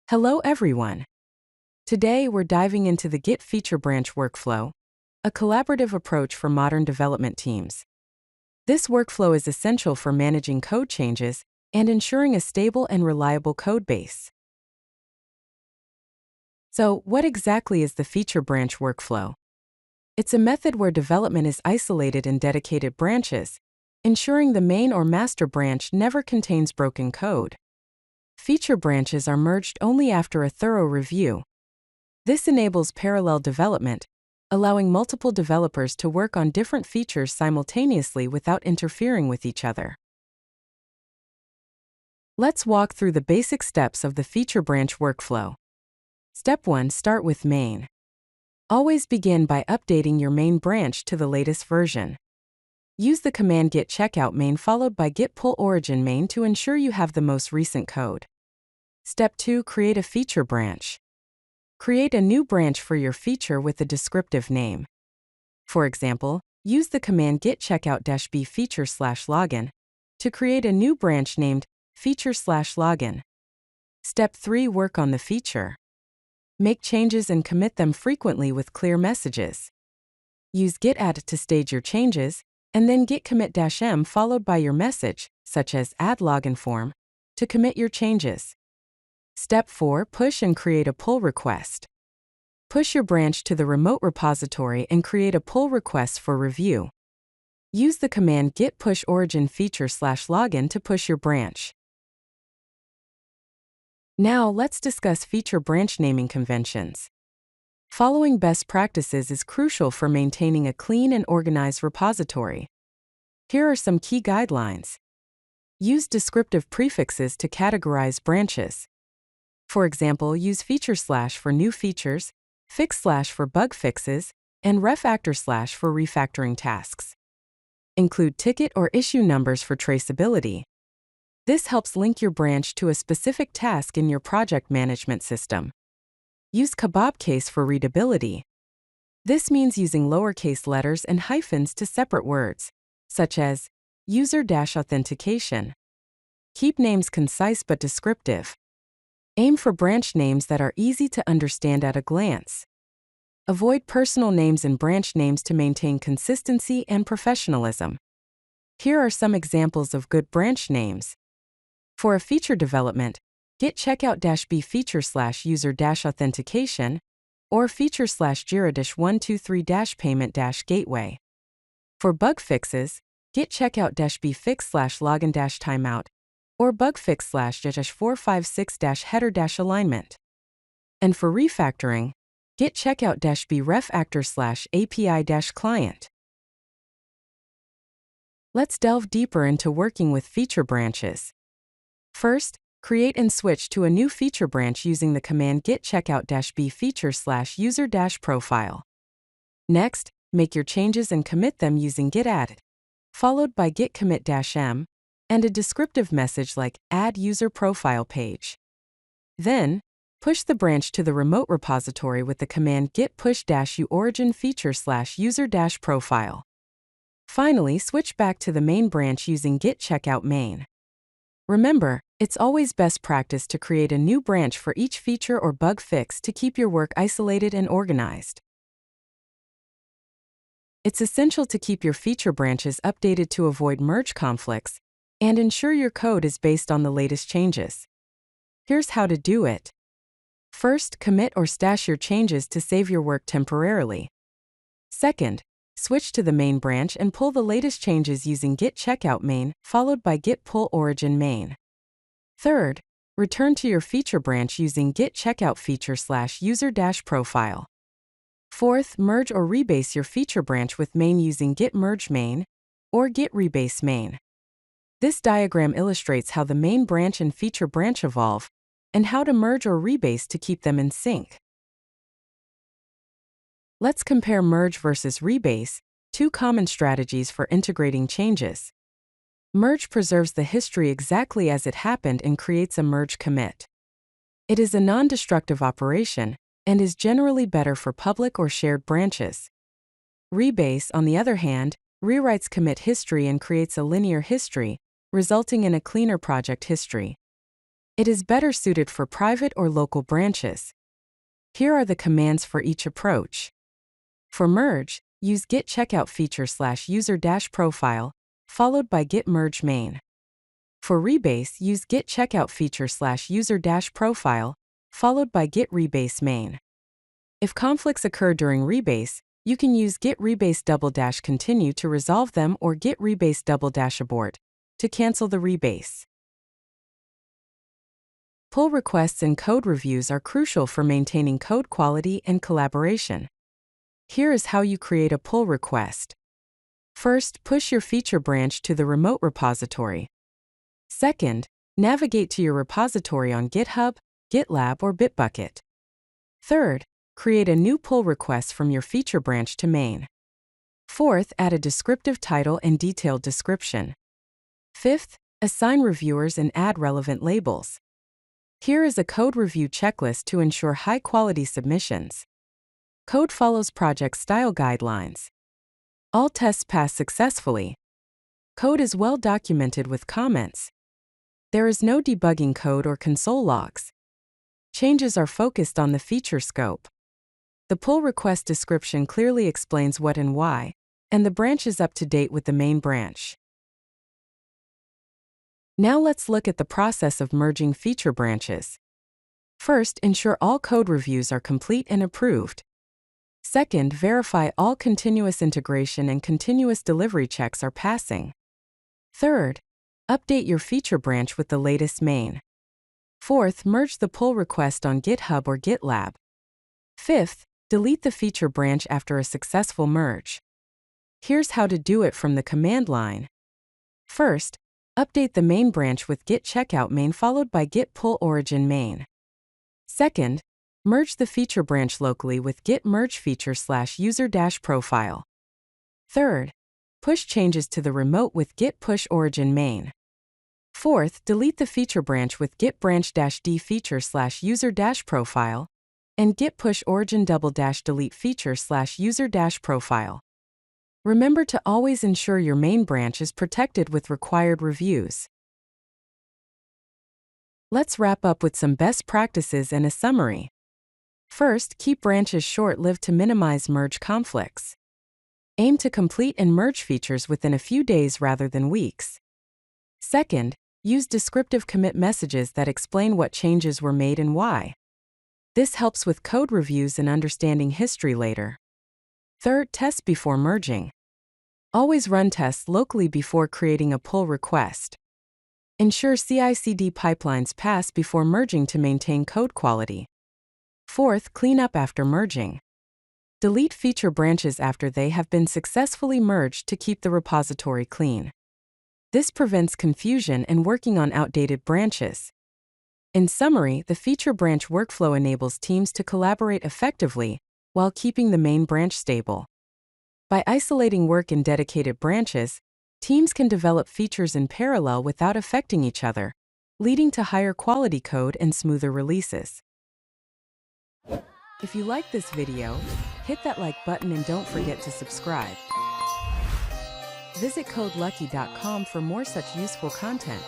Hello everyone. Today we're diving into the Git Feature Branch Workflow, a collaborative approach for modern development teams. This workflow is essential for managing code changes and ensuring a stable and reliable code base. So, what exactly is the Feature Branch Workflow? It's a method where development is isolated in dedicated branches, ensuring the main or master branch never contains broken code. Feature branches are merged only after a thorough review. This enables parallel development, allowing multiple developers to work on different features simultaneously without interfering with each other. Let's walk through the basic steps of the Feature Branch Workflow. Step 1. Start with main. Always begin by updating your main branch to the latest version. Use the command git checkout main followed by git pull origin main to ensure you have the most recent code. Step 2. Create a feature branch. Create a new branch for your feature with a descriptive name. For example, use the command git checkout-b feature/login to create a new branch named feature/login. Step 3. Work on the feature. Make changes and commit them frequently with clear messages. Use git add to stage your changes, and then git commit-m followed by your message, such as add login form, to commit your changes. Step 4. Push and create a pull request. Push your branch to the remote repository and create a pull request for review. Use the command git push origin feature/login to push your branch. Now let's discuss feature branch naming conventions. Following best practices is crucial for maintaining a clean and organized repository. Here are some key guidelines. Use descriptive prefixes to categorize branches. For example, use feature/ for new features, fix/ for bug fixes, and refactor/ for refactoring tasks. Include ticket or issue numbers for traceability. This helps link your branch to a specific task in your project management system. Use kebab case for readability. This means using lowercase letters and hyphens to separate words, such as user-authentication. Keep names concise but descriptive. Aim for branch names that are easy to understand at a glance. Avoid personal names and branch names to maintain consistency and professionalism. Here are some examples of good branch names. For a feature development, git checkout-b feature/user-authentication or feature/jira-123-payment-gateway. For bug fixes, git checkout-b fix/login-timeout or bug fix/456-header-alignment. And for refactoring, git checkout-b refactor/API-client. Let's delve deeper into working with feature branches. First, create and switch to a new feature branch using the command git checkout-b feature/user-profile. Next, make your changes and commit them using git add, followed by git commit-m, and a descriptive message like add user profile page. Then, push the branch to the remote repository with the command git push-u origin feature/user-profile. Finally, switch back to the main branch using git checkout main. Remember, it's always best practice to create a new branch for each feature or bug fix to keep your work isolated and organized. It's essential to keep your feature branches updated to avoid merge conflicts and ensure your code is based on the latest changes. Here's how to do it. First, commit or stash your changes to save your work temporarily. Second, switch to the main branch and pull the latest changes using git checkout main, followed by git pull origin main. Third, return to your feature branch using git checkout feature/user-profile. Fourth, merge or rebase your feature branch with main using git merge main or git rebase main. This diagram illustrates how the main branch and feature branch evolve, and how to merge or rebase to keep them in sync. Let's compare merge versus rebase, two common strategies for integrating changes. Merge preserves the history exactly as it happened and creates a merge commit. It is a non-destructive operation, and is generally better for public or shared branches. Rebase, on the other hand, rewrites commit history and creates a linear history, resulting in a cleaner project history. It is better suited for private or local branches. Here are the commands for each approach. For merge, use git checkout feature/user-profile, followed by git merge main. For rebase, use git checkout feature/user-profile, followed by git rebase main. If conflicts occur during rebase, you can use git rebase --continue to resolve them or git rebase --abort to cancel the rebase. Pull requests and code reviews are crucial for maintaining code quality and collaboration. Here is how you create a pull request. First, push your feature branch to the remote repository. Second, navigate to your repository on GitHub, GitLab, or Bitbucket. Third, create a new pull request from your feature branch to main. Fourth, add a descriptive title and detailed description. Fifth, assign reviewers and add relevant labels. Here is a code review checklist to ensure high-quality submissions. Code follows project style guidelines. All tests pass successfully. Code is well documented with comments. There is no debugging code or console logs. Changes are focused on the feature scope. The pull request description clearly explains what and why, and the branch is up to date with the main branch. Now let's look at the process of merging feature branches. First, ensure all code reviews are complete and approved. Second, verify all continuous integration and continuous delivery checks are passing. Third, update your feature branch with the latest main. Fourth, merge the pull request on GitHub or GitLab. Fifth, delete the feature branch after a successful merge. Here's how to do it from the command line. First, update the main branch with git checkout main followed by git pull origin main. Second, merge the feature branch locally with git merge feature/user-profile. Third, push changes to the remote with git push origin main. Fourth, delete the feature branch with git branch-d feature/user-profile and git push origin --delete feature/user-profile. Remember to always ensure your main branch is protected with required reviews. Let's wrap up with some best practices and a summary. First, keep branches short-lived to minimize merge conflicts. Aim to complete and merge features within a few days rather than weeks. Second, use descriptive commit messages that explain what changes were made and why. This helps with code reviews and understanding history later. Third, test before merging. Always run tests locally before creating a pull request. Ensure CI/CD pipelines pass before merging to maintain code quality. Fourth, clean up after merging. Delete feature branches after they have been successfully merged to keep the repository clean. This prevents confusion and working on outdated branches. In summary, the feature branch workflow enables teams to collaborate effectively while keeping the main branch stable. By isolating work in dedicated branches, teams can develop features in parallel without affecting each other, leading to higher quality code and smoother releases. If you like this video, hit that like button and don't forget to subscribe. Visit codelucky.com for more such useful content.